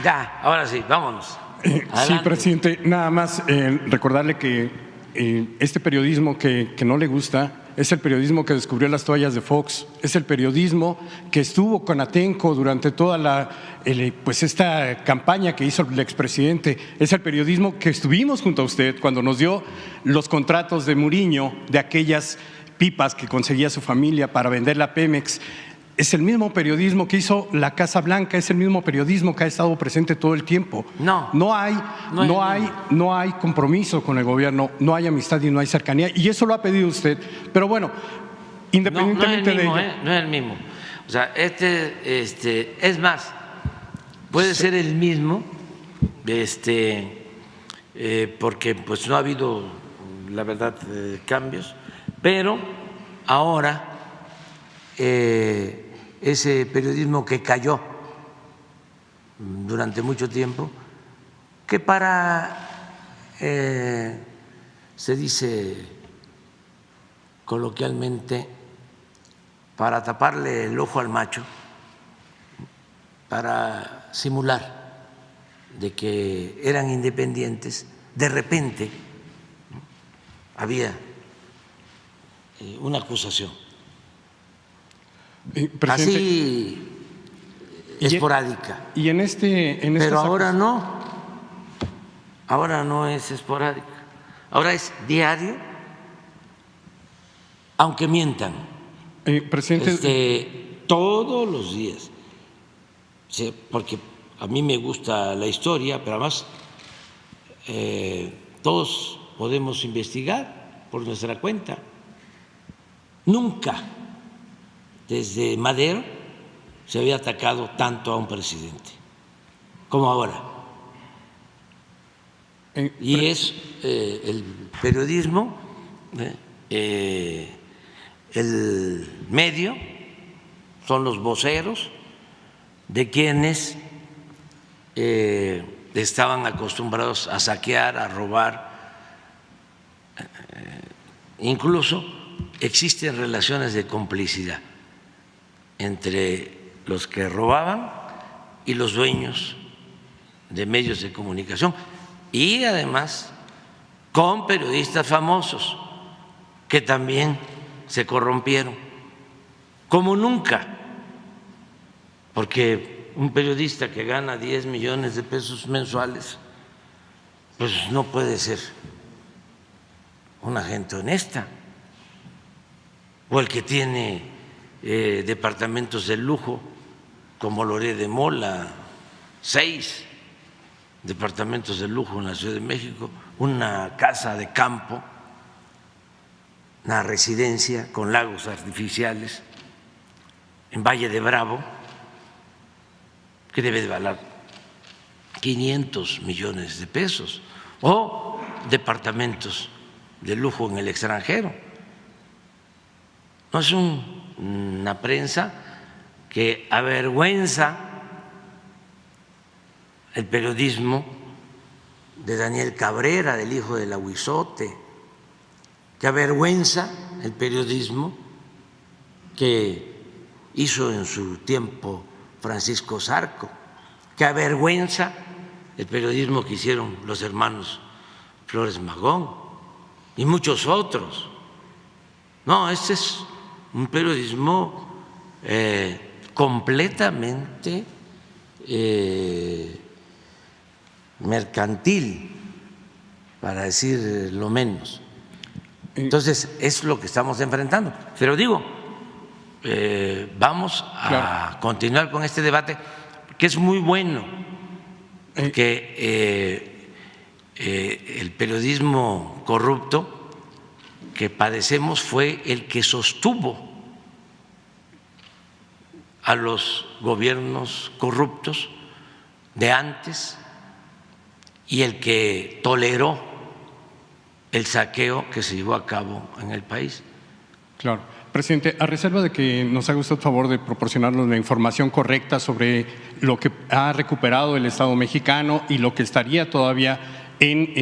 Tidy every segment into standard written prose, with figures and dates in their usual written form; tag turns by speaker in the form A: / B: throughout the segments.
A: Ya, ahora sí, vámonos.
B: Sí, presidente, nada más recordarle que este periodismo que no le gusta es el periodismo que descubrió las toallas de Fox, es el periodismo que estuvo con Atenco durante toda pues esta campaña que hizo el expresidente, es el periodismo que estuvimos junto a usted cuando nos dio los contratos de Muriño, de aquellas pipas que conseguía su familia para vender la Pemex. Es el mismo periodismo que hizo la Casa Blanca, es el mismo periodismo que ha estado presente todo el tiempo. No hay compromiso con el gobierno, no hay amistad y no hay cercanía, y eso lo ha pedido usted. Pero bueno, independientemente de ello.
A: No es el mismo. O sea, es más, puede ser el mismo, porque pues no ha habido, la verdad, cambios, pero ahora ese periodismo que cayó durante mucho tiempo, que se dice coloquialmente, para taparle el ojo al macho, para simular de que eran independientes, de repente había una acusación así esporádica.
B: Y
A: pero ahora no es esporádica, ahora es diario, aunque mientan,
B: presidente,
A: todos los días, porque a mí me gusta la historia, pero además todos podemos investigar por nuestra cuenta. Nunca desde Madero se había atacado tanto a un presidente como ahora. Y es el periodismo, el medio, son los voceros de quienes estaban acostumbrados a saquear, a robar. Incluso existen relaciones de complicidad entre los que robaban y los dueños de medios de comunicación, y además con periodistas famosos que también se corrompieron como nunca, porque un periodista que gana 10 millones de pesos mensuales pues no puede ser una gente honesta, o el que tiene departamentos de lujo como Loret de Mola, 6 departamentos de lujo en la Ciudad de México, una casa de campo, una residencia con lagos artificiales en Valle de Bravo, que debe de valer 500 millones de pesos, o departamentos de lujo en el extranjero. No, es una prensa que avergüenza el periodismo de Daniel Cabrera, del hijo del Ahuizote, que avergüenza el periodismo que hizo en su tiempo Francisco Zarco, que avergüenza el periodismo que hicieron los hermanos Flores Magón y muchos otros. No, este es un periodismo completamente mercantil, para decir lo menos. Entonces, es lo que estamos enfrentando. Pero digo, vamos a continuar con este debate, que es muy bueno, que el periodismo corrupto que padecemos fue el que sostuvo a los gobiernos corruptos de antes y el que toleró el saqueo que se llevó a cabo en el país.
B: Claro. Presidente, a reserva de que nos haga usted el favor de proporcionarnos la información correcta sobre lo que ha recuperado el Estado mexicano y lo que estaría todavía en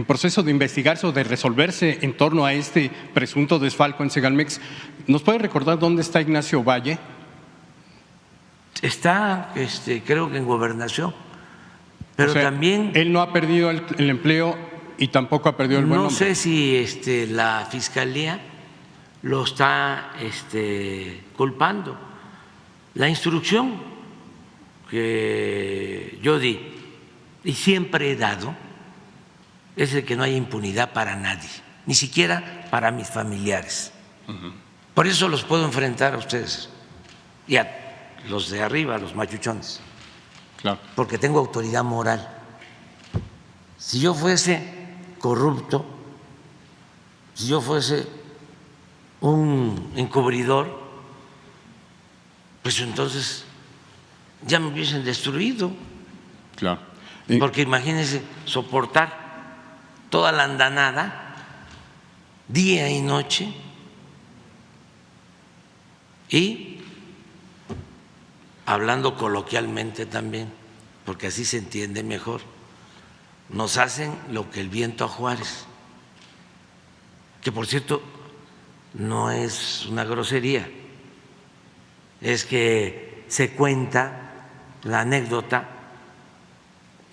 B: proceso de investigarse o de resolverse en torno a este presunto desfalco en Segalmex, ¿nos puede recordar dónde está Ignacio Valle?
A: Está, creo que en Gobernación, pero
B: O sea,
A: también
B: él no ha perdido el empleo y tampoco ha perdido el buen
A: no
B: nombre.
A: sé si la Fiscalía lo está culpando. La instrucción que yo di y siempre he dado es de que no haya impunidad para nadie, ni siquiera para mis familiares. Por eso los puedo enfrentar a ustedes y a los de arriba, los machuchones,
B: Claro.
A: porque tengo autoridad moral. Si yo fuese corrupto, si yo fuese un encubridor, pues entonces ya me hubiesen destruido.
B: Claro.
A: Porque imagínense soportar toda la andanada, día y noche, y hablando coloquialmente también, porque así se entiende mejor, nos hacen lo que el viento a Juárez, que por cierto no es una grosería, es que se cuenta la anécdota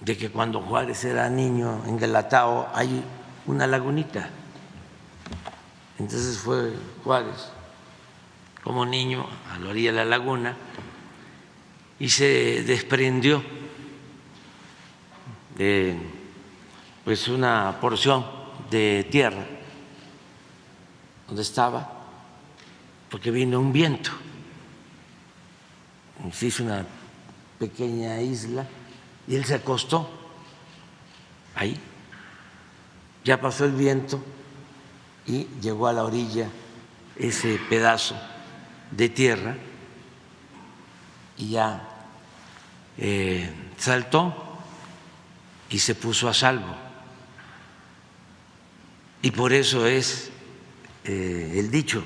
A: de que cuando Juárez era niño en Guelatao hay una lagunita. Entonces fue Juárez como niño a la orilla de la laguna y se desprendió de pues una porción de tierra donde estaba, porque vino un viento, se hizo una pequeña isla y él se acostó ahí. Ya pasó el viento y llegó a la orilla ese pedazo de tierra y ya saltó y se puso a salvo. Y por eso es el dicho,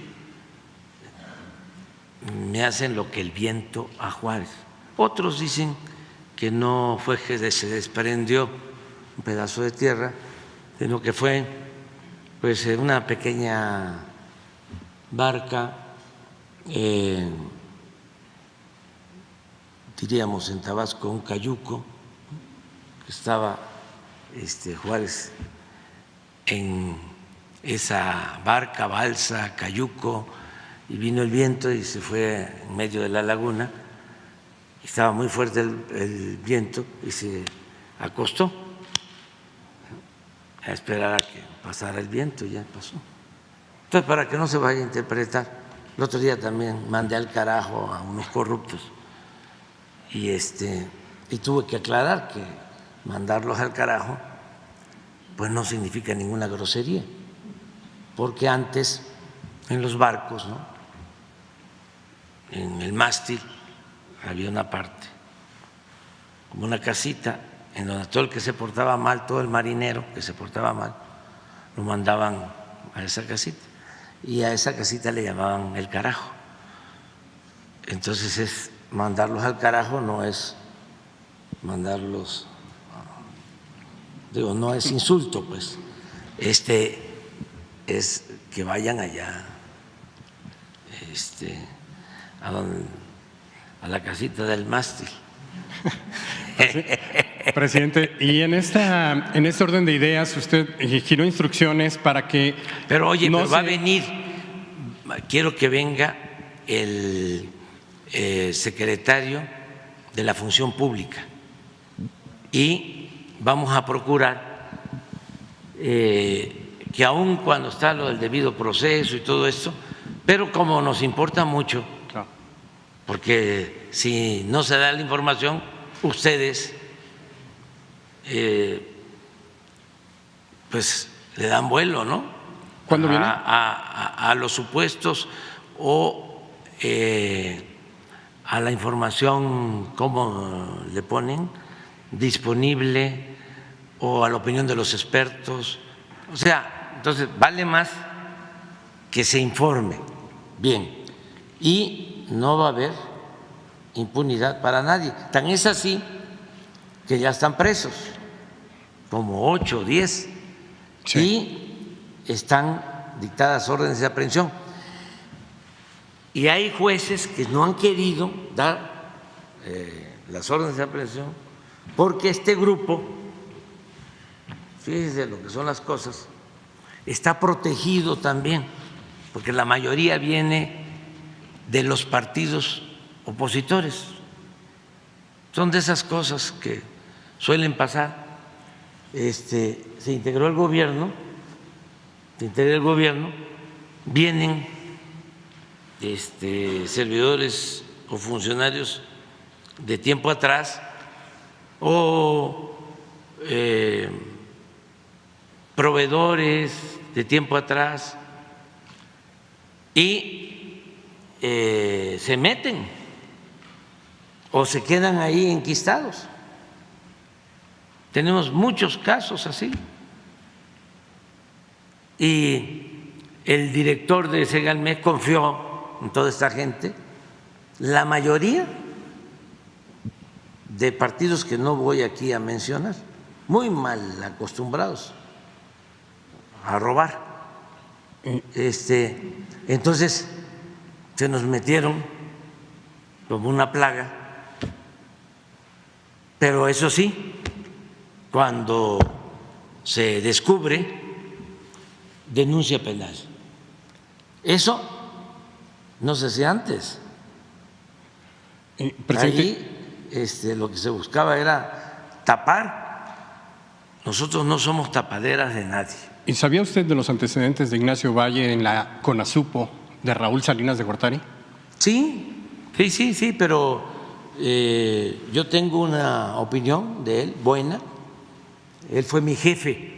A: me hacen lo que el viento a Juárez. Otros dicen que no fue que se desprendió un pedazo de tierra, sino que fue pues una pequeña barca, diríamos en Tabasco un cayuco, que estaba Juárez en esa barca, balsa, cayuco, y vino el viento y se fue en medio de la laguna. Estaba muy fuerte el viento y se acostó a esperar a que pasara el viento y ya pasó. Entonces, para que no se vaya a interpretar, el otro día también mandé al carajo a unos corruptos y tuve que aclarar que mandarlos al carajo pues no significa ninguna grosería, porque antes en los barcos, ¿no?, en el mástil había una parte, como una casita, en donde todo el que se portaba mal, todo el marinero que se portaba mal, lo mandaban a esa casita, y a esa casita le llamaban el carajo. Entonces es mandarlos al carajo, no es mandarlos, digo, no es insulto, pues, es que vayan allá, a la casita del mástil.
B: Presidente, y en este orden de ideas usted giró instrucciones para que…
A: Pero oye,
B: no
A: pero va a venir, quiero que venga el secretario de la Función Pública y vamos a procurar que aun cuando está lo del debido proceso y todo esto, pero como nos importa mucho, porque si no se da la información, ustedes pues le dan vuelo, ¿no?,
B: ¿Cuándo viene?
A: a los supuestos o a la información, ¿cómo le ponen?, disponible, o a la opinión de los expertos. O sea, entonces vale más que se informe bien y no va a haber impunidad para nadie. Tan es así que ya están presos, como 8 o 10,
B: Sí.
A: y están dictadas órdenes de aprehensión. Y hay jueces que no han querido dar las órdenes de aprehensión, porque este grupo, fíjese lo que son las cosas, está protegido también, porque la mayoría viene de los partidos opositores. Son de esas cosas que suelen pasar. Se integró el gobierno, vienen servidores o funcionarios de tiempo atrás o proveedores de tiempo atrás y se meten o se quedan ahí enquistados. Tenemos muchos casos así. Y el director de Segalmex confió en toda esta gente. La mayoría de partidos que no voy aquí a mencionar, muy mal acostumbrados a robar. Entonces se nos metieron como una plaga, pero eso sí, cuando se descubre, denuncia penal. Eso no se hacía antes.
B: Presidente.
A: Ahí lo que se buscaba era tapar. Nosotros no somos tapaderas de nadie.
B: ¿Y sabía usted de los antecedentes de Ignacio Valle en la CONASUPO de Raúl Salinas de Gortari?
A: Sí, pero yo tengo una opinión de él buena. Él fue mi jefe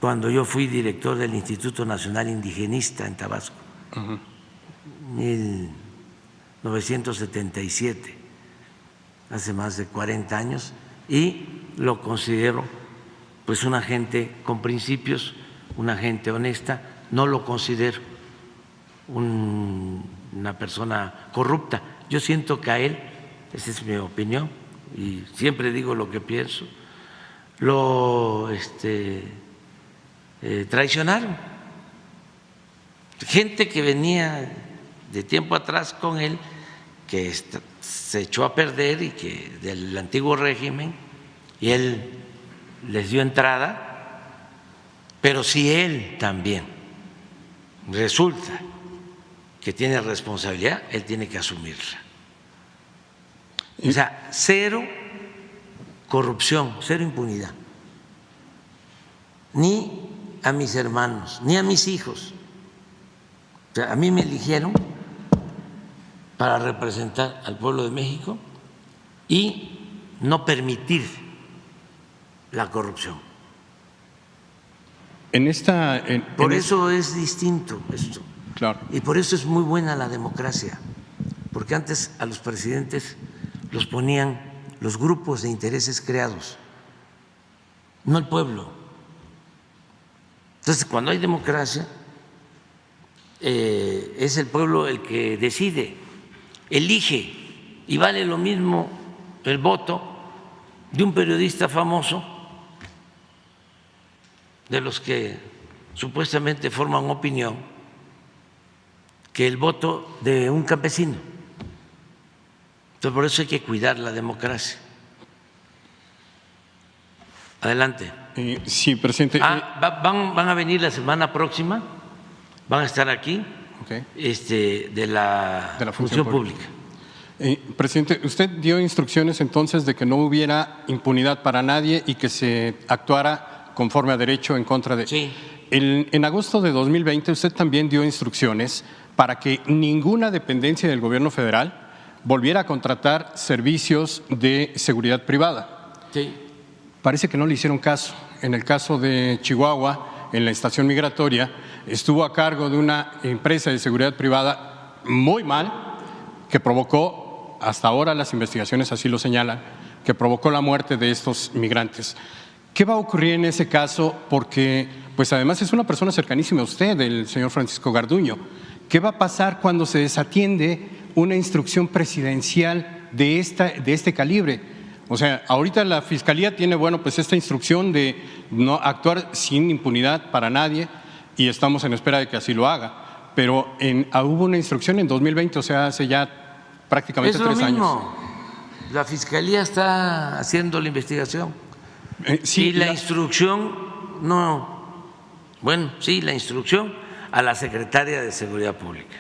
A: cuando yo fui director del Instituto Nacional Indigenista en Tabasco, en 1977, hace más de 40 años, y lo considero pues una gente con principios, una gente honesta. No lo considero una persona corrupta. Yo siento que a él, esa es mi opinión y siempre digo lo que pienso, lo traicionaron. Gente que venía de tiempo atrás con él, que se echó a perder y que del antiguo régimen, y él les dio entrada, pero si él también resulta que tiene responsabilidad, él tiene que asumirla. O sea, cero corrupción, cero impunidad, ni a mis hermanos, ni a mis hijos. O sea, a mí me eligieron para representar al pueblo de México y no permitir la corrupción. Por eso es distinto esto.
B: Claro.
A: Y por eso es muy buena la democracia, porque antes a los presidentes los ponían los grupos de intereses creados, no el pueblo. Entonces, cuando hay democracia, es el pueblo el que decide, elige, y vale lo mismo el voto de un periodista famoso, de los que supuestamente forman opinión, que el voto de un campesino. Entonces, por eso hay que cuidar la democracia. Adelante.
B: Sí, presidente.
A: Van a venir la semana próxima, van a estar aquí,
B: Okay.
A: de la función pública.
B: Presidente, usted dio instrucciones entonces de que no hubiera impunidad para nadie y que se actuara conforme a derecho en contra de…
A: Sí.
B: En agosto de 2020 usted también dio instrucciones para que ninguna dependencia del gobierno federal volviera a contratar servicios de seguridad privada.
A: Sí.
B: Parece que no le hicieron caso. En el caso de Chihuahua, en la estación migratoria, estuvo a cargo de una empresa de seguridad privada muy mal, que provocó, hasta ahora las investigaciones así lo señalan, que provocó la muerte de estos migrantes. ¿Qué va a ocurrir en ese caso? Porque, pues además es una persona cercanísima a usted, el señor Francisco Garduño. ¿Qué va a pasar cuando se desatiende una instrucción presidencial de este calibre? O sea, ahorita la Fiscalía tiene, pues esta instrucción de no actuar sin impunidad para nadie y estamos en espera de que así lo haga. Pero hubo una instrucción en 2020, o sea, hace ya prácticamente 3 años.
A: la Fiscalía está haciendo la investigación.
B: Sí,
A: y la instrucción, no, bueno, sí, la instrucción a la Secretaria de Seguridad Pública.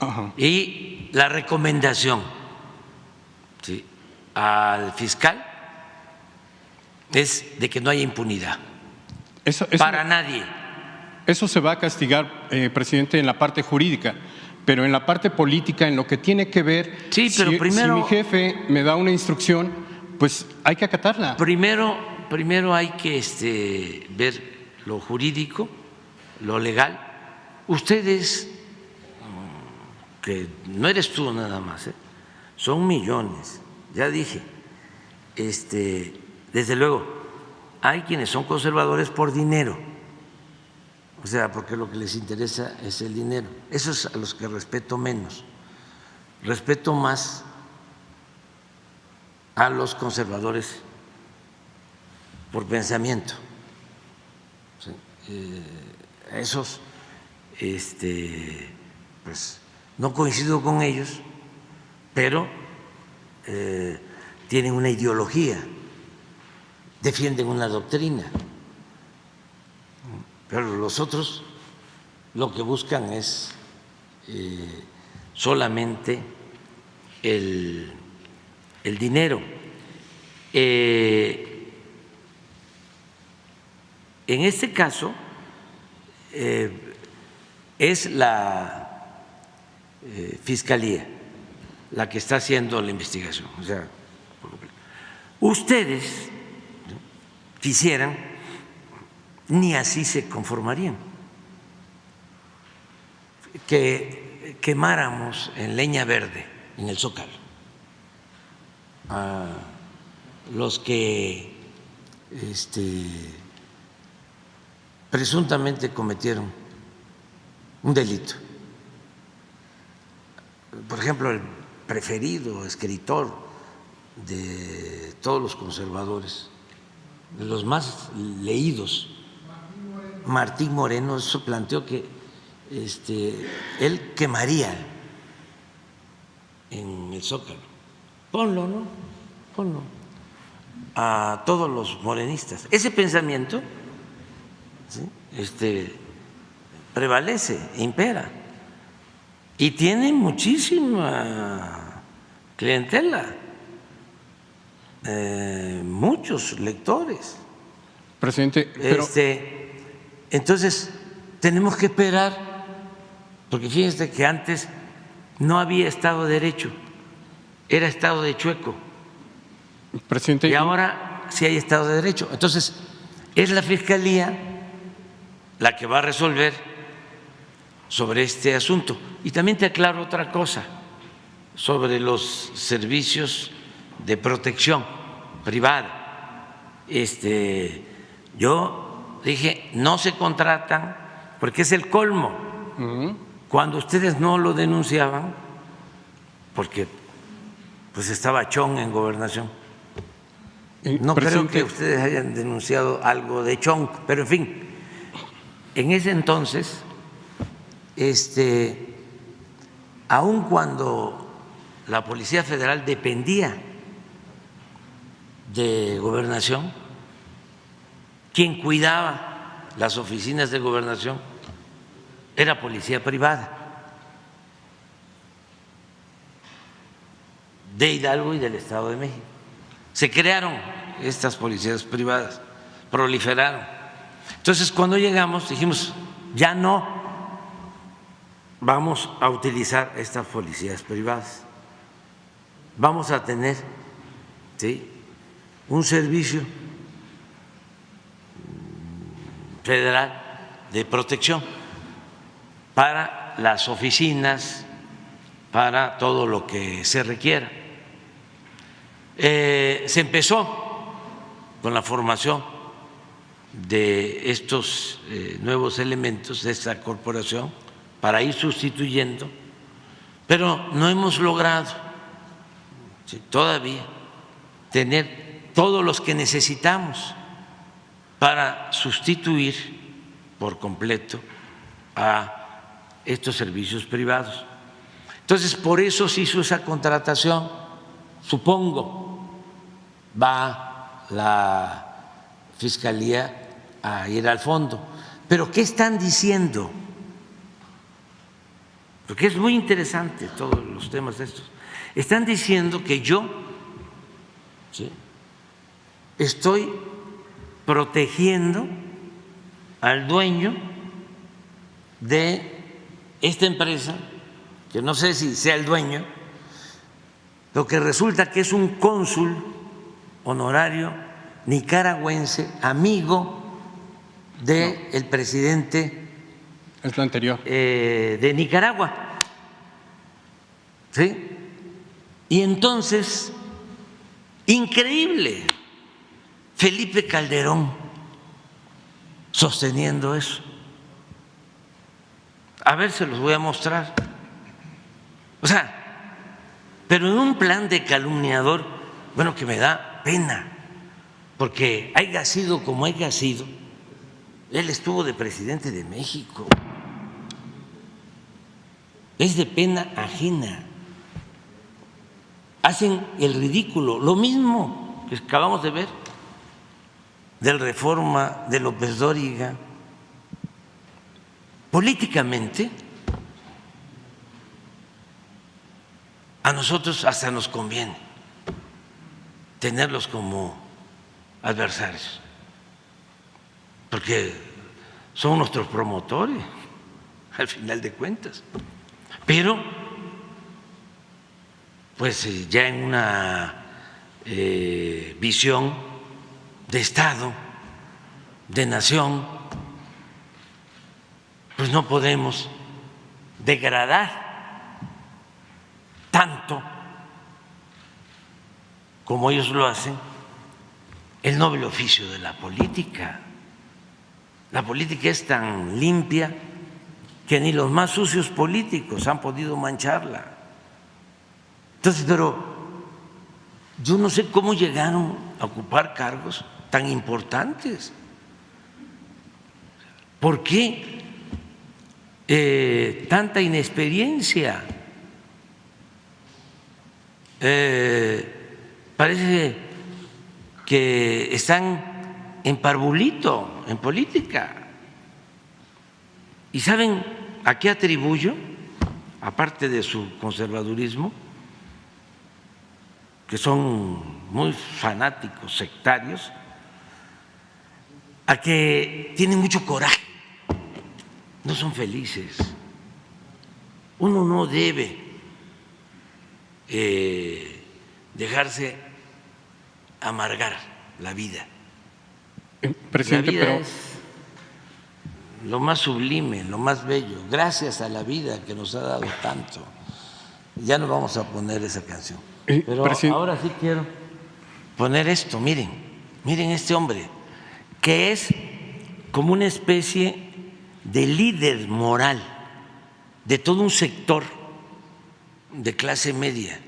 B: Ajá.
A: Y la recomendación, ¿sí?, al fiscal es de que no haya impunidad para nadie.
B: Eso se va a castigar, presidente, en la parte jurídica, pero en la parte política, en lo que tiene que ver,
A: sí, pero primero,
B: si mi jefe me da una instrucción, pues hay que acatarla.
A: Primero hay que ver lo jurídico, lo legal. Ustedes, que no eres tú nada más, son millones, ya dije, desde luego, hay quienes son conservadores por dinero, o sea, porque lo que les interesa es el dinero. Esos a los que respeto menos. Respeto más a los conservadores por pensamiento. ¿Sí? A esos, pues no coincido con ellos, pero tienen una ideología, defienden una doctrina. Pero los otros lo que buscan es solamente el dinero. En este caso es la Fiscalía la que está haciendo la investigación. O sea, ustedes quisieran, ni así se conformarían, que quemáramos en leña verde en el Zócalo a los que presuntamente cometieron un delito. Por ejemplo, el preferido escritor de todos los conservadores, de los más leídos, Martín Moreno, eso planteó que él quemaría en el Zócalo. Ponlo, ¿no? Ponlo. A todos los morenistas. Ese pensamiento, ¿sí?, prevalece, impera. Y tiene muchísima clientela, muchos lectores.
B: Presidente, pero
A: entonces tenemos que esperar, porque fíjense que antes no había Estado de Derecho, era Estado de Chueco.
B: presidente,
A: Y ahora sí hay Estado de Derecho. Entonces es la Fiscalía la que va a resolver sobre este asunto. Y también te aclaro otra cosa sobre los servicios de protección privada. Yo dije, no se contratan porque es el colmo. Cuando ustedes no lo denunciaban, porque pues estaba Chong en Gobernación. No creo que ustedes hayan denunciado algo de Chong, pero en fin, en ese entonces, aun cuando la Policía Federal dependía de Gobernación, quien cuidaba las oficinas de Gobernación era policía privada de Hidalgo y del Estado de México. Se crearon estas policías privadas, proliferaron. Entonces, cuando llegamos dijimos, ya no vamos a utilizar estas policías privadas, vamos a tener, ¿sí?, un servicio federal de protección para las oficinas, para todo lo que se requiera. Se empezó con la formación de estos nuevos elementos de esta corporación para ir sustituyendo, pero no hemos logrado, ¿sí?, todavía tener todos los que necesitamos para sustituir por completo a estos servicios privados. Entonces, por eso se hizo esa contratación, supongo, va la Fiscalía a ir al fondo. Pero ¿qué están diciendo? Porque es muy interesante todos los temas de estos. Están diciendo que yo, ¿sí?, estoy protegiendo al dueño de esta empresa, que no sé si sea el dueño, lo que resulta que es un cónsul honorario nicaragüense, amigo del presidente
B: Es lo anterior.
A: de Nicaragua. ¿Sí? Y entonces, increíble, Felipe Calderón sosteniendo eso. A ver, se los voy a mostrar. O sea, pero en un plan de calumniador, bueno, que me da pena, porque haya sido como haya sido, él estuvo de presidente de México. Es de pena ajena. Hacen el ridículo, lo mismo que acabamos de ver del Reforma, de López Dóriga. Políticamente, a nosotros hasta nos conviene tenerlos como adversarios, porque son nuestros promotores, al final de cuentas. Pero, pues ya en una visión de Estado, de nación, pues no podemos degradar tanto como ellos lo hacen el noble oficio de la política. La política es tan limpia que ni los más sucios políticos han podido mancharla. Entonces, pero yo no sé cómo llegaron a ocupar cargos tan importantes. ¿Por qué tanta inexperiencia? Parece que están en parvulito en política. ¿Y saben a qué atribuyo, aparte de su conservadurismo, que son muy fanáticos, sectarios, a que tienen mucho coraje, no son felices? Uno no debe dejarse amargar la vida.
B: Presidente,
A: La vida
B: pero
A: es lo más sublime, lo más bello, gracias a la vida que nos ha dado tanto. Ya no vamos a poner esa canción, pero ahora sí quiero poner esto. Miren, miren este hombre, que es como una especie de líder moral de todo un sector de clase media.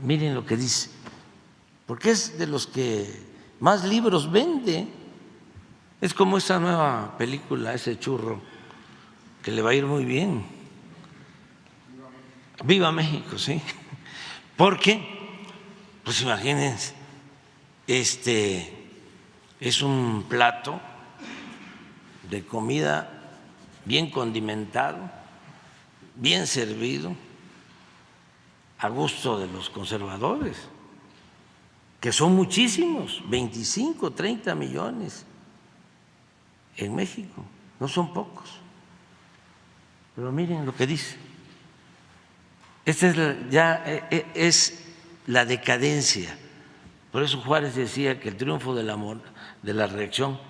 A: Miren lo que dice, porque es de los que más libros vende. Es como esa nueva película, ese churro, que le va a ir muy bien. Viva México, sí. Porque, pues imagínense, es un plato de comida bien condimentado, bien servido, a gusto de los conservadores, que son muchísimos, 25, 30 millones en México, no son pocos. Pero miren lo que dice. Esta es la decadencia. Por eso Juárez decía que el triunfo de la reacción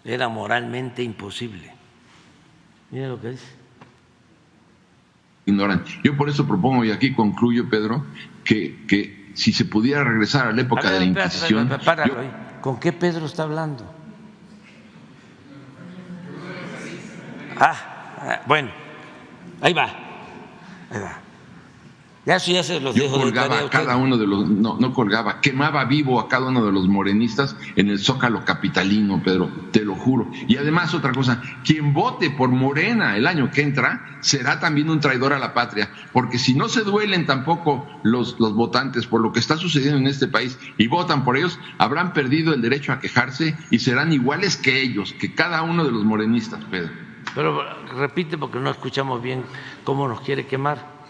A: era moralmente imposible. Miren lo que dice.
C: Ignorante. Yo por eso propongo, y aquí concluyo, Pedro, que si se pudiera regresar a la época de la Inquisición.
A: Páralo ahí. ¿Con qué Pedro está hablando? Bueno, ahí va. Ya eso ya se los
C: Yo
A: dejo de
C: colgaba
A: tarea
C: a cada uno de los, no colgaba, quemaba vivo a cada uno de los morenistas en el Zócalo capitalino, Pedro, te lo juro. Y además otra cosa, quien vote por Morena el año que entra será también un traidor a la patria, porque si no se duelen tampoco los votantes por lo que está sucediendo en este país y votan por ellos, habrán perdido el derecho a quejarse y serán iguales que ellos, que cada uno de los morenistas, Pedro.
A: Pero repite porque no escuchamos bien cómo nos quiere quemar.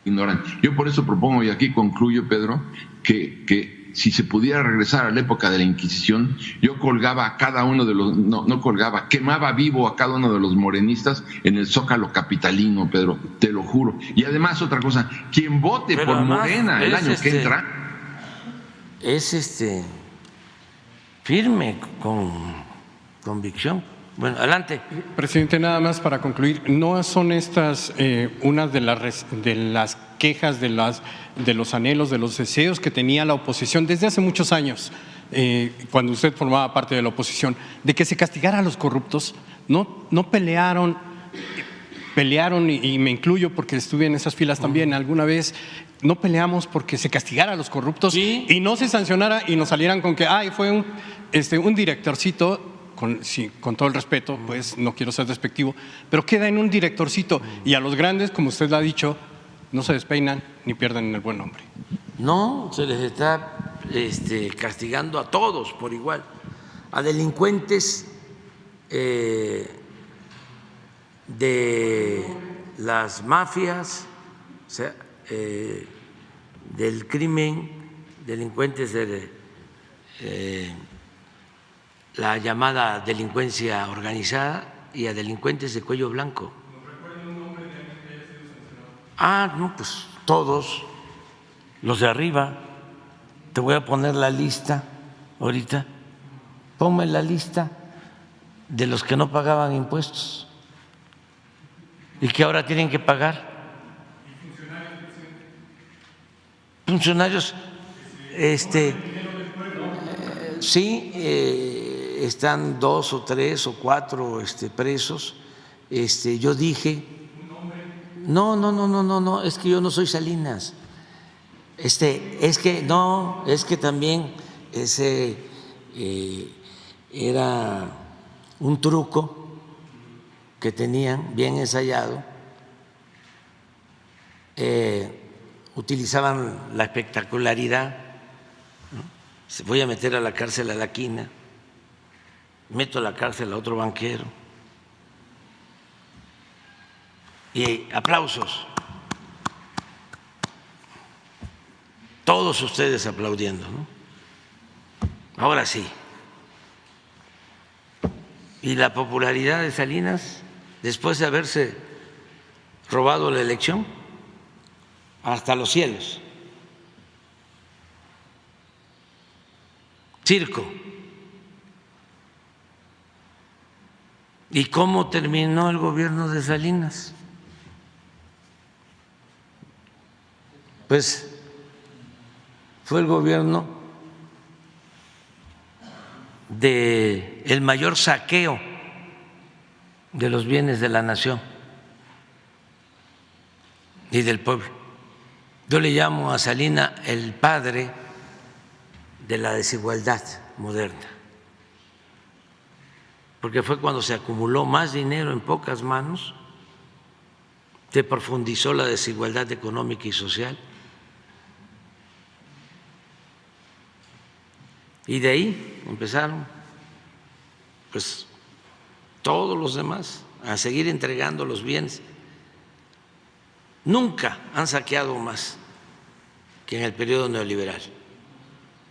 C: Ignoran. Yo por eso propongo, y aquí concluyo, Pedro, que si se pudiera regresar a la época de la Inquisición, yo colgaba a cada uno de los, no colgaba, quemaba vivo a cada uno de los morenistas en el Zócalo capitalino, Pedro, te lo juro. Y además otra cosa, quien vote
A: Pero
C: por
A: además
C: Morena el año que entra
A: es firme, con convicción. Bueno, adelante.
B: Presidente, nada más para concluir, ¿no son estas unas de las quejas, de los anhelos, de los deseos que tenía la oposición desde hace muchos años, cuando usted formaba parte de la oposición, de que se castigara a los corruptos? ¿No pelearon, y me incluyo porque estuve en esas filas también alguna vez? No peleamos porque se castigara a los corruptos,
A: ¿sí?
B: Y no se sancionara y nos salieran con que fue un directorcito. Con todo el respeto, pues no quiero ser despectivo, pero queda en un directorcito, y a los grandes, como usted lo ha dicho, no se despeinan ni pierden el buen nombre.
A: No, se les está castigando a todos por igual, a delincuentes de las mafias, o sea, del crimen, delincuentes de la llamada delincuencia organizada y a delincuentes de cuello blanco. No, pues todos los de arriba. Te voy a poner la lista ahorita. Ponme la lista de los que no pagaban impuestos y que ahora tienen que pagar. Funcionarios, sí, están 2 o 3 o 4 presos. Yo dije, no, es que yo no soy Salinas. Es que también ese era un truco que tenían bien ensayado. Utilizaban la espectacularidad, ¿no? Voy a meter a la cárcel a la quina, meto a la cárcel a otro banquero, y aplausos, todos ustedes aplaudiendo, ¿no? Ahora sí. Y la popularidad de Salinas, después de haberse robado la elección, hasta los cielos. Circo. ¿Y cómo terminó el gobierno de Salinas? Pues fue el gobierno del mayor saqueo de los bienes de la nación y del pueblo. Yo le llamo a Salinas el padre de la desigualdad moderna, porque fue cuando se acumuló más dinero en pocas manos, se profundizó la desigualdad económica y social, y de ahí empezaron pues todos los demás a seguir entregando los bienes. Nunca han saqueado más que en el periodo neoliberal,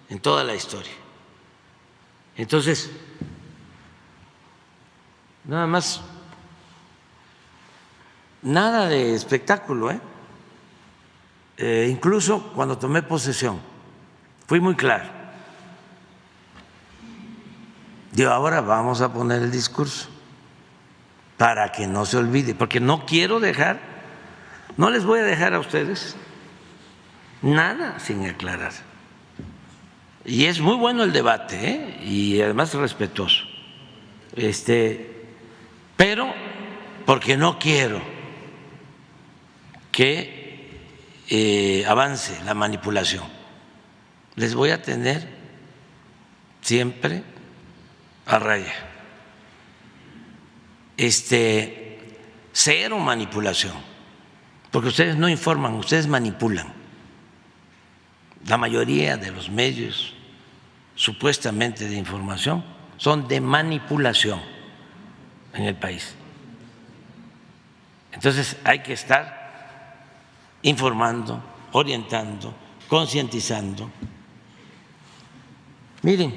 A: en toda la historia. Entonces, nada más, nada de espectáculo, incluso cuando tomé posesión, fui muy claro. Digo, ahora vamos a poner el discurso para que no se olvide, porque no quiero dejar, no les voy a dejar a ustedes nada sin aclarar. Y es muy bueno el debate, y además respetuoso. Pero porque no quiero que avance la manipulación. Les voy a tener siempre a raya. Cero manipulación, porque ustedes no informan, ustedes manipulan. La mayoría de los medios supuestamente de información son de manipulación en el país. Entonces hay que estar informando, orientando, concientizando. Miren,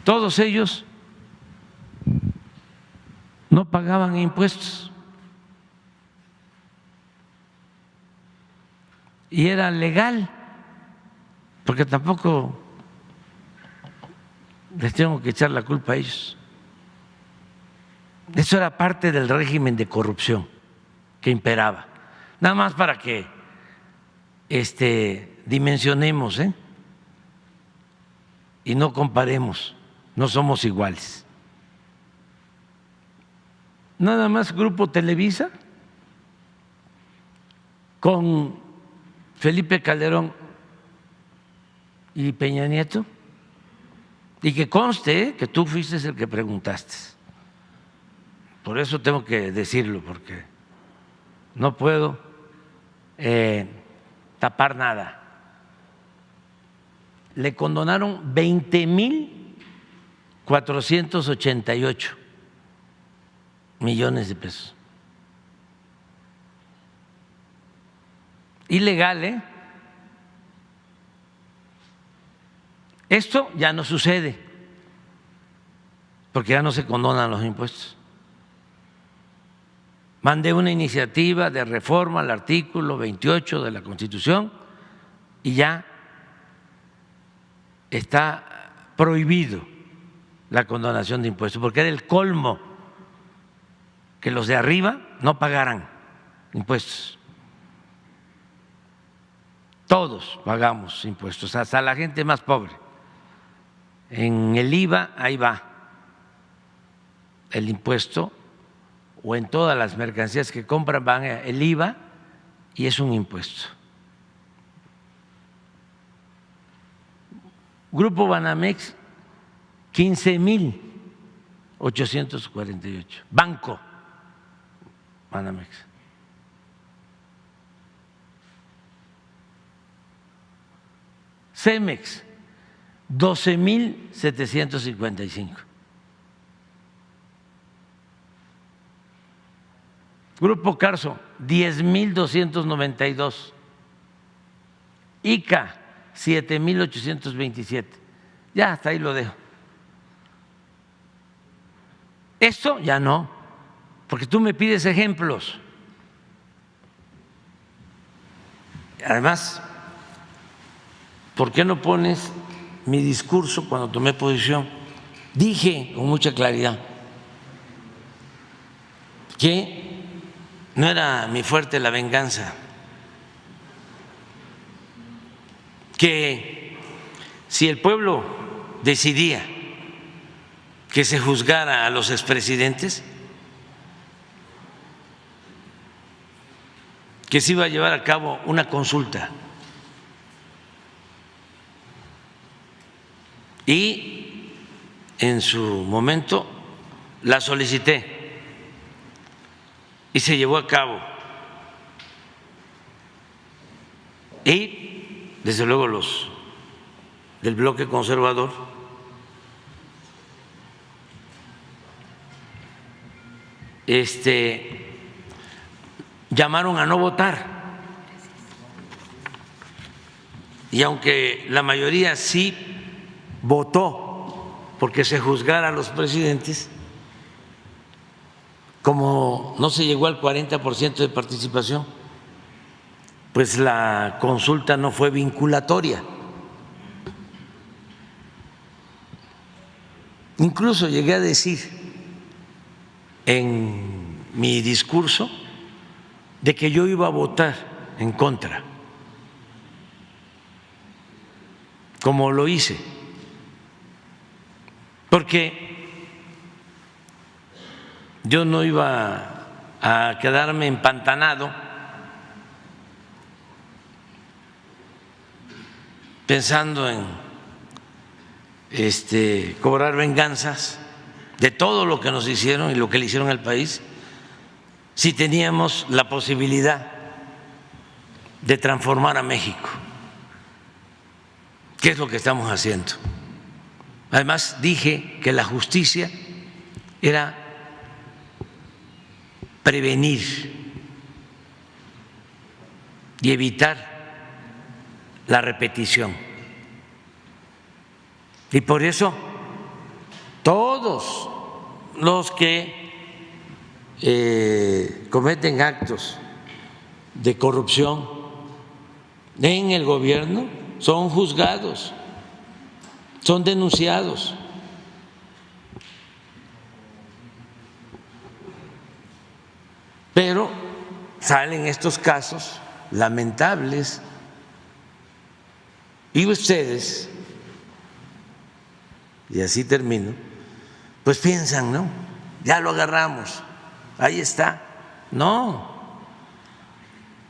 A: todos ellos no pagaban impuestos y era legal, porque tampoco les tengo que echar la culpa a ellos. Eso era parte del régimen de corrupción que imperaba. Nada más para que dimensionemos, y no comparemos, no somos iguales. Nada más Grupo Televisa con Felipe Calderón y Peña Nieto, y que conste que tú fuiste el que preguntaste. Por eso tengo que decirlo, porque no puedo tapar nada. Le condonaron 20,488 millones de pesos. Ilegal, ¿eh? Esto ya no sucede, porque ya no se condonan los impuestos. Mandé una iniciativa de reforma al artículo 28 de la Constitución y ya está prohibido la condonación de impuestos, porque era el colmo que los de arriba no pagaran impuestos. Todos pagamos impuestos, hasta la gente más pobre. En el IVA, ahí va el impuesto, o en todas las mercancías que compran van el IVA y es un impuesto. Grupo Banamex, 15,848. Banco Banamex. Cemex, 12,755. Grupo Carso, 10,292. ICA, 7,827. Ya, hasta ahí lo dejo. Esto ya no, porque tú me pides ejemplos. Además, ¿por qué no pones mi discurso cuando tomé posición? Dije con mucha claridad que no era mi fuerte la venganza, que si el pueblo decidía que se juzgara a los expresidentes, que se iba a llevar a cabo una consulta y en su momento la solicité y se llevó a cabo. Y desde luego los del bloque conservador llamaron a no votar. Y aunque la mayoría sí votó porque se juzgara a los presidentes, como no se llegó al 40% de participación, pues la consulta no fue vinculatoria. Incluso llegué a decir en mi discurso de que yo iba a votar en contra, como lo hice, porque yo no iba a quedarme empantanado pensando en cobrar venganzas de todo lo que nos hicieron y lo que le hicieron al país, si teníamos la posibilidad de transformar a México, que es lo que estamos haciendo. Además, dije que la justicia era prevenir y evitar la repetición. Y por eso todos los que cometen actos de corrupción en el gobierno son juzgados, son denunciados. Pero salen estos casos lamentables y ustedes, y así termino, pues piensan, ¿no? Ya lo agarramos, ahí está. No,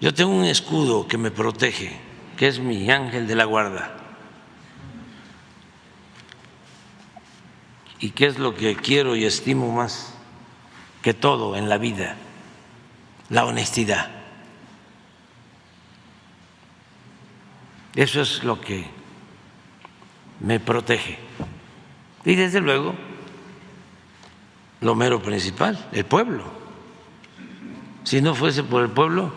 A: yo tengo un escudo que me protege, que es mi ángel de la guarda. ¿Y qué es lo que quiero y estimo más que todo en la vida? La honestidad. Eso es lo que me protege. Y desde luego, lo mero principal, el pueblo. Si no fuese por el pueblo,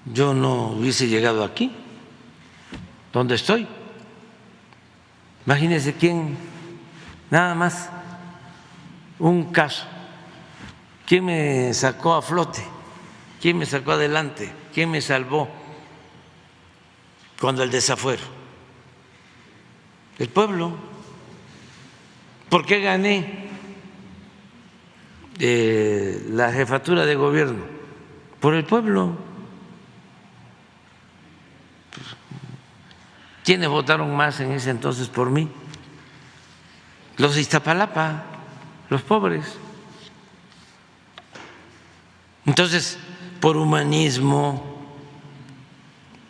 A: yo no hubiese llegado aquí, donde estoy. Imagínense quién, nada más, un caso, quién me sacó a flote, quién me sacó adelante, quién me salvó cuando el desafuero. El pueblo. ¿Por qué gané la jefatura de gobierno? Por el pueblo. ¿Quiénes votaron más en ese entonces por mí? Los de Iztapalapa, los pobres. Entonces, por humanismo,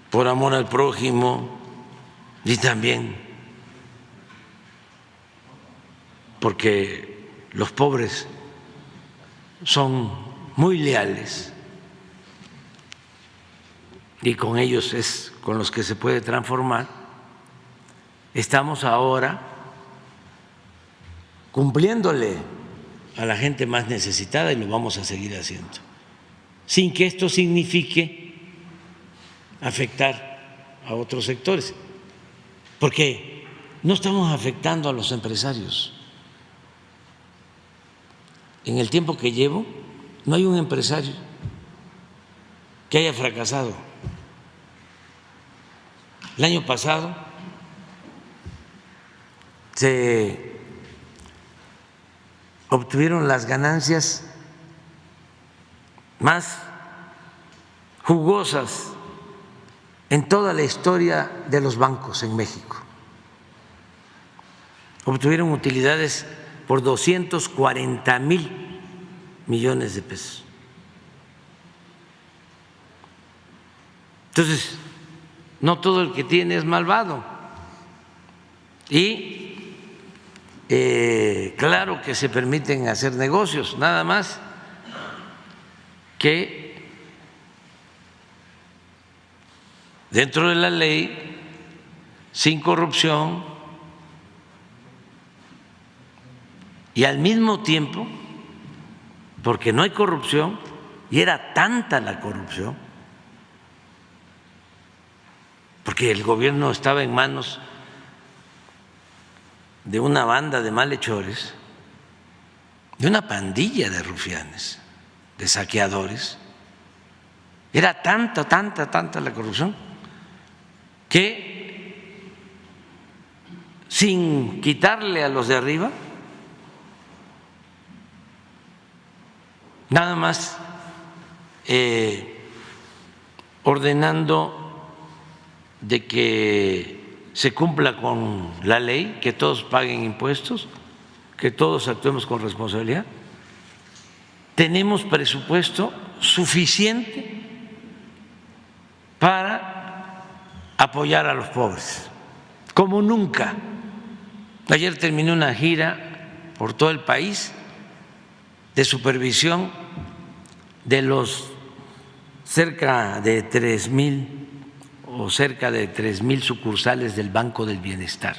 A: por amor al prójimo y también porque los pobres son muy leales y con ellos es con los que se puede transformar. Estamos ahora cumpliéndole a la gente más necesitada y lo vamos a seguir haciendo, sin que esto signifique afectar a otros sectores, porque no estamos afectando a los empresarios. En el tiempo que llevo, no hay un empresario que haya fracasado. El año pasado se obtuvieron las ganancias más jugosas en toda la historia de los bancos en México. Obtuvieron utilidades por 240,000 millones de pesos. Entonces, no todo el que tiene es malvado. Y claro que se permiten hacer negocios, nada más que dentro de la ley, sin corrupción, y al mismo tiempo, porque no hay corrupción, y era tanta la corrupción, porque el gobierno estaba en manos de una banda de malhechores, de una pandilla de rufianes, de saqueadores. Era tanta la corrupción que sin quitarle a los de arriba, nada más ordenando de que se cumpla con la ley, que todos paguen impuestos, que todos actuemos con responsabilidad. Tenemos presupuesto suficiente para apoyar a los pobres, como nunca. Ayer terminé una gira por todo el país de supervisión de los cerca de 3.000 o cerca de 3.000 sucursales del Banco del Bienestar,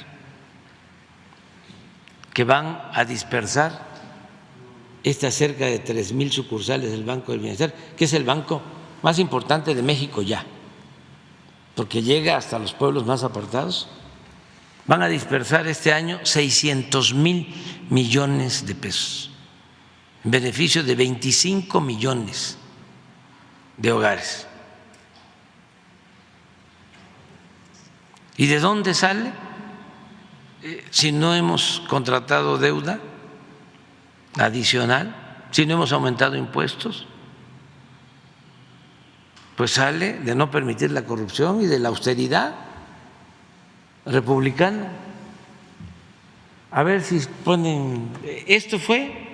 A: que van a dispersar estas cerca de 3.000 sucursales del Banco del Bienestar, que es el banco más importante de México ya, porque llega hasta los pueblos más apartados. Van a dispersar este año 600,000 millones de pesos en beneficio de 25 millones de hogares. ¿Y de dónde sale? Si no hemos contratado deuda adicional, si no hemos aumentado impuestos, pues sale de no permitir la corrupción y de la austeridad republicana. A ver si ponen, esto fue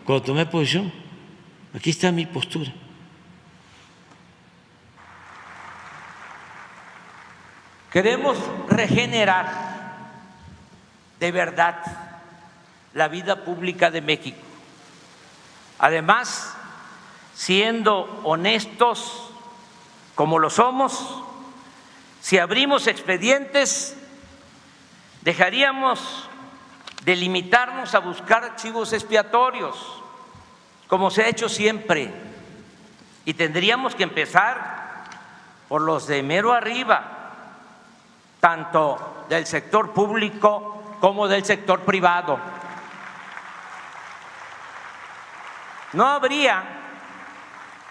A: cuando tomé posición, aquí está mi postura.
D: Queremos regenerar de verdad la vida pública de México. Además, siendo honestos como lo somos, si abrimos expedientes, dejaríamos de limitarnos a buscar chivos expiatorios, como se ha hecho siempre, y tendríamos que empezar por los de mero arriba, tanto del sector público como del sector privado. No habría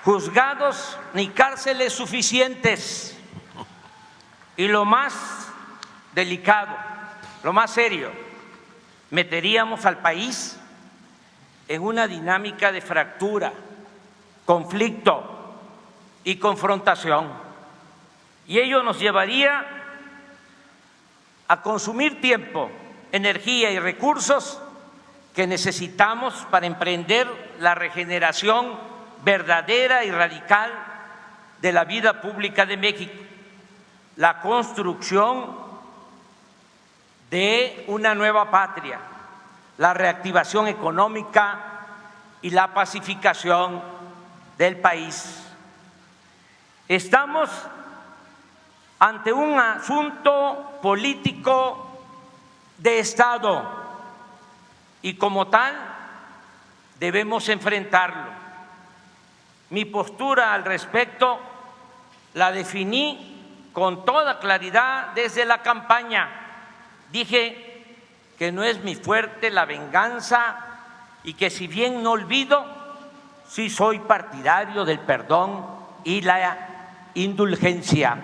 D: juzgados ni cárceles suficientes. Y lo más delicado, lo más serio, meteríamos al país en una dinámica de fractura, conflicto y confrontación. Y ello nos llevaría a consumir tiempo, energía y recursos que necesitamos para emprender la regeneración verdadera y radical de la vida pública de México, la construcción de una nueva patria, la reactivación económica y la pacificación del país. Estamos ante un asunto político de Estado y como tal debemos enfrentarlo. Mi postura al respecto la definí con toda claridad desde la campaña. Dije que no es mi fuerte la venganza y que si bien no olvido, sí soy partidario del perdón y la indulgencia.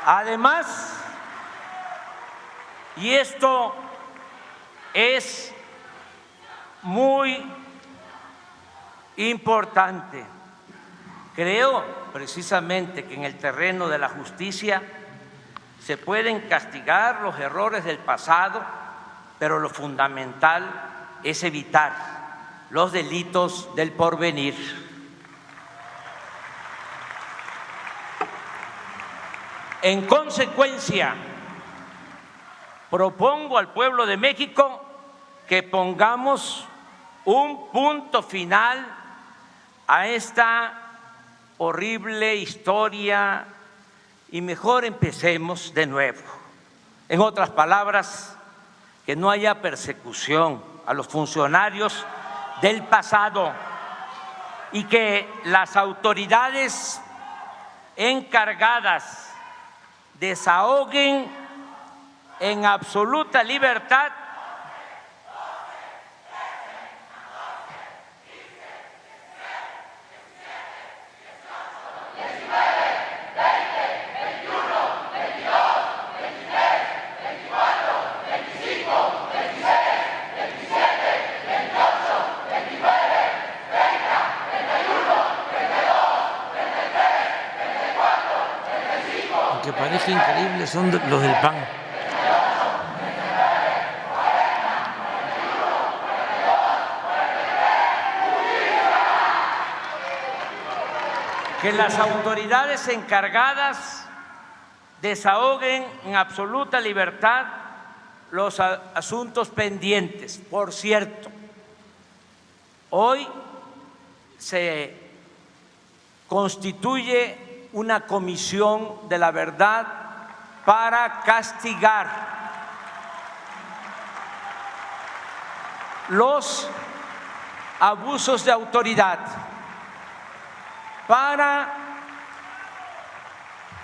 D: Además, y esto es muy importante, creo precisamente que en el terreno de la justicia se pueden castigar los errores del pasado, pero lo fundamental es evitar los delitos del porvenir. En consecuencia, propongo al pueblo de México que pongamos un punto final a esta horrible historia y mejor empecemos de nuevo. En otras palabras, que no haya persecución a los funcionarios del pasado y que las autoridades encargadas desahoguen en absoluta libertad
A: que parece increíble, son los del PAN.
D: Que las autoridades encargadas desahoguen en absoluta libertad los asuntos pendientes. Por cierto, hoy se constituye una comisión de la verdad para castigar los abusos de autoridad, para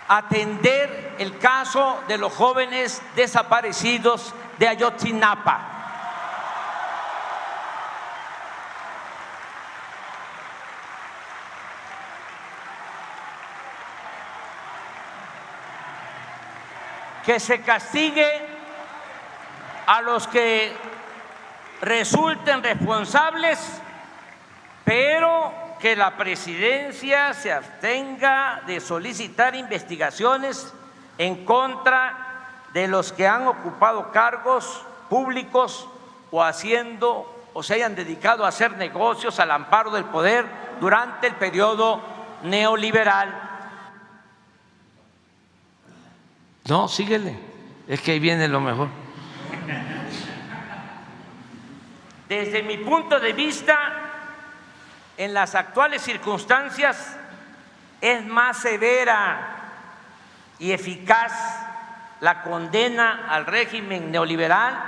D: atender el caso de los jóvenes desaparecidos de Ayotzinapa. Que se castigue a los que resulten responsables, pero que la presidencia se abstenga de solicitar investigaciones en contra de los que han ocupado cargos públicos o se hayan dedicado a hacer negocios al amparo del poder durante el periodo neoliberal.
A: No, síguele, es que ahí viene lo mejor.
D: Desde mi punto de vista, en las actuales circunstancias, es más severa y eficaz la condena al régimen neoliberal,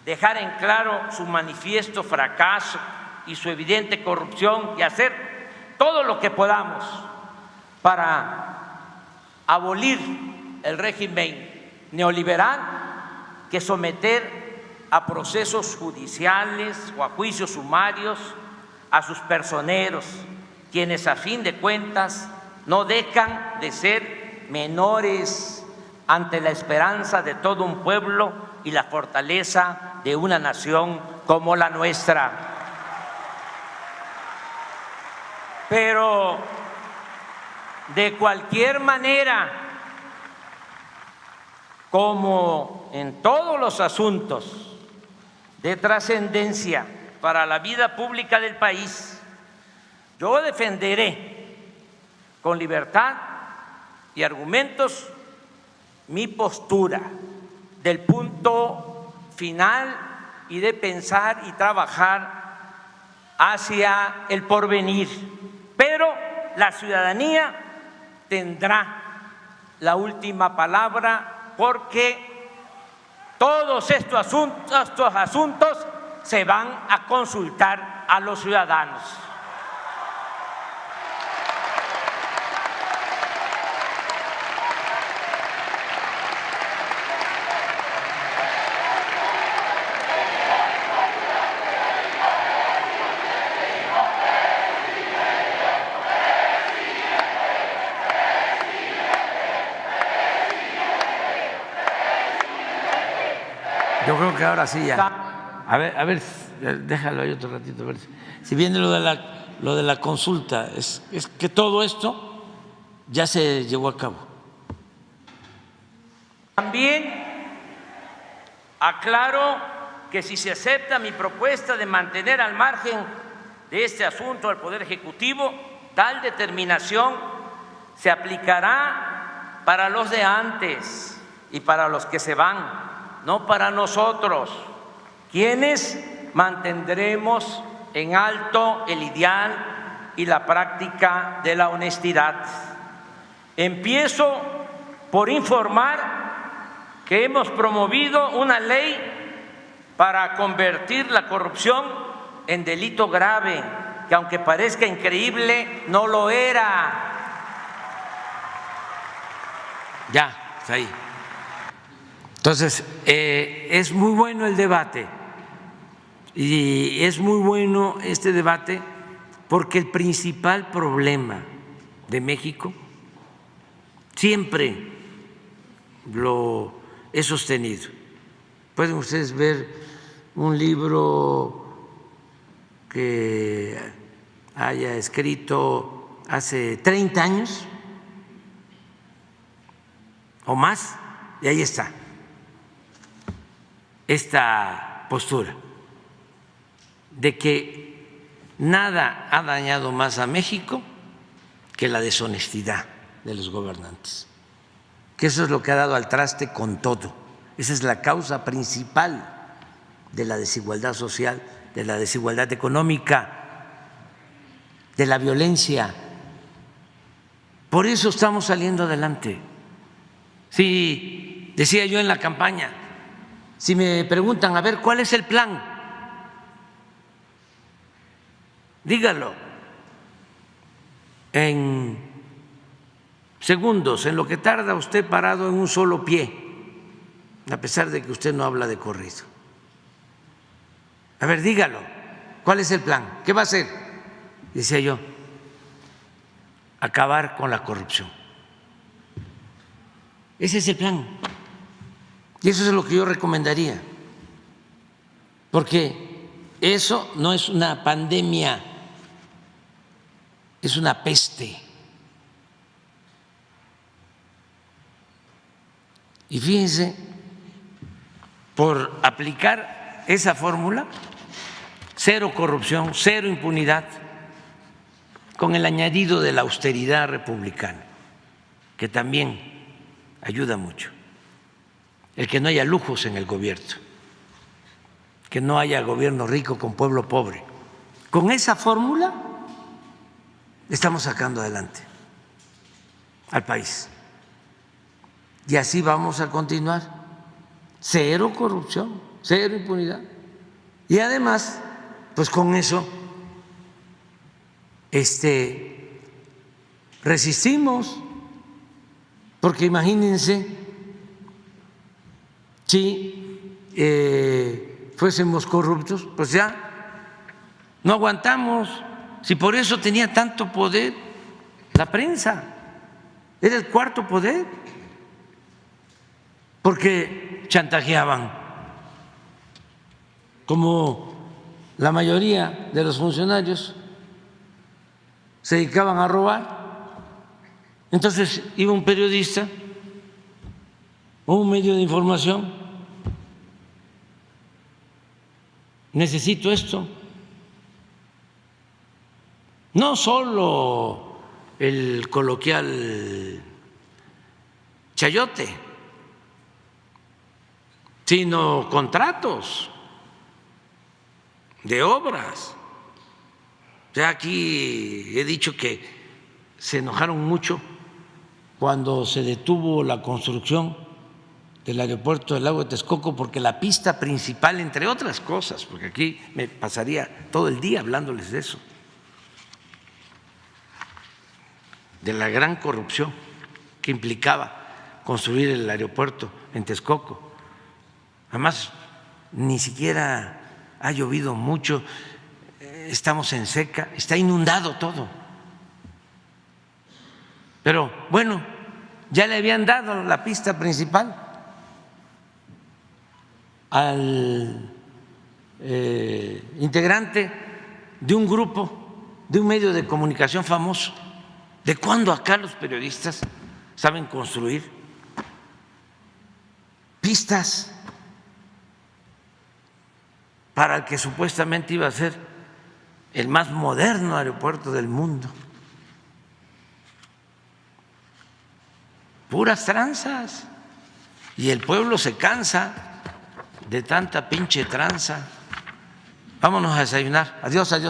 D: dejar en claro su manifiesto fracaso y su evidente corrupción y hacer todo lo que podamos para abolir el régimen neoliberal que someter a procesos judiciales o a juicios sumarios a sus personeros, quienes a fin de cuentas no dejan de ser menores ante la esperanza de todo un pueblo y la fortaleza de una nación como la nuestra. Pero de cualquier manera, como en todos los asuntos de trascendencia para la vida pública del país, yo defenderé con libertad y argumentos mi postura del punto final y de pensar y trabajar hacia el porvenir. Pero la ciudadanía tendrá la última palabra, porque todos estos asuntos se van a consultar a los ciudadanos.
A: Yo creo que ahora sí ya. A ver, déjalo ahí otro ratito, a ver si viene lo de la consulta. Es que todo esto ya se llevó a cabo.
D: También aclaro que si se acepta mi propuesta de mantener al margen de este asunto al Poder Ejecutivo, tal determinación se aplicará para los de antes y para los que se van, no para nosotros, quienes mantendremos en alto el ideal y la práctica de la honestidad. Empiezo por informar que hemos promovido una ley para convertir la corrupción en delito grave, que aunque parezca increíble, no lo era.
A: Ya, está ahí. Entonces, es muy bueno el debate y es muy bueno este debate porque el principal problema de México siempre lo he sostenido. Pueden ustedes ver un libro que haya escrito hace 30 años o más, y ahí está esta postura de que nada ha dañado más a México que la deshonestidad de los gobernantes, que eso es lo que ha dado al traste con todo. Esa es la causa principal de la desigualdad social, de la desigualdad económica, de la violencia. Por eso estamos saliendo adelante. Sí, decía yo en la campaña, si me preguntan, a ver, ¿cuál es el plan? Dígalo en segundos, en lo que tarda usted parado en un solo pie, a pesar de que usted no habla de corrido. A ver, dígalo, ¿cuál es el plan? ¿Qué va a hacer? Decía yo, acabar con la corrupción. Ese es el plan. Y eso es lo que yo recomendaría, porque eso no es una pandemia, es una peste. Y fíjense, por aplicar esa fórmula, cero corrupción, cero impunidad, con el añadido de la austeridad republicana, que también ayuda mucho. El que no haya lujos en el gobierno, que no haya gobierno rico con pueblo pobre. Con esa fórmula estamos sacando adelante al país. Y así vamos a continuar. Cero corrupción, cero impunidad. Y además, pues con eso resistimos, porque imagínense si fuésemos corruptos, pues ya no aguantamos. Si por eso tenía tanto poder la prensa, era el cuarto poder, porque chantajeaban, como la mayoría de los funcionarios se dedicaban a robar. Entonces iba un periodista o un medio de información, necesito esto. No solo el coloquial chayote, sino contratos de obras. Ya aquí he dicho que se enojaron mucho cuando se detuvo la construcción del aeropuerto del Lago de Texcoco, porque la pista principal, entre otras cosas, porque aquí me pasaría todo el día hablándoles de eso, de la gran corrupción que implicaba construir el aeropuerto en Texcoco. Además, ni siquiera ha llovido mucho, estamos en seca, está inundado todo. Pero bueno, ya le habían dado la pista principal al integrante de un grupo, de un medio de comunicación famoso. ¿De cuándo acá los periodistas saben construir pistas para el que supuestamente iba a ser el más moderno aeropuerto del mundo? Puras tranzas. Y el pueblo se cansa de tanta pinche tranza. Vámonos a desayunar. Adiós, adiós.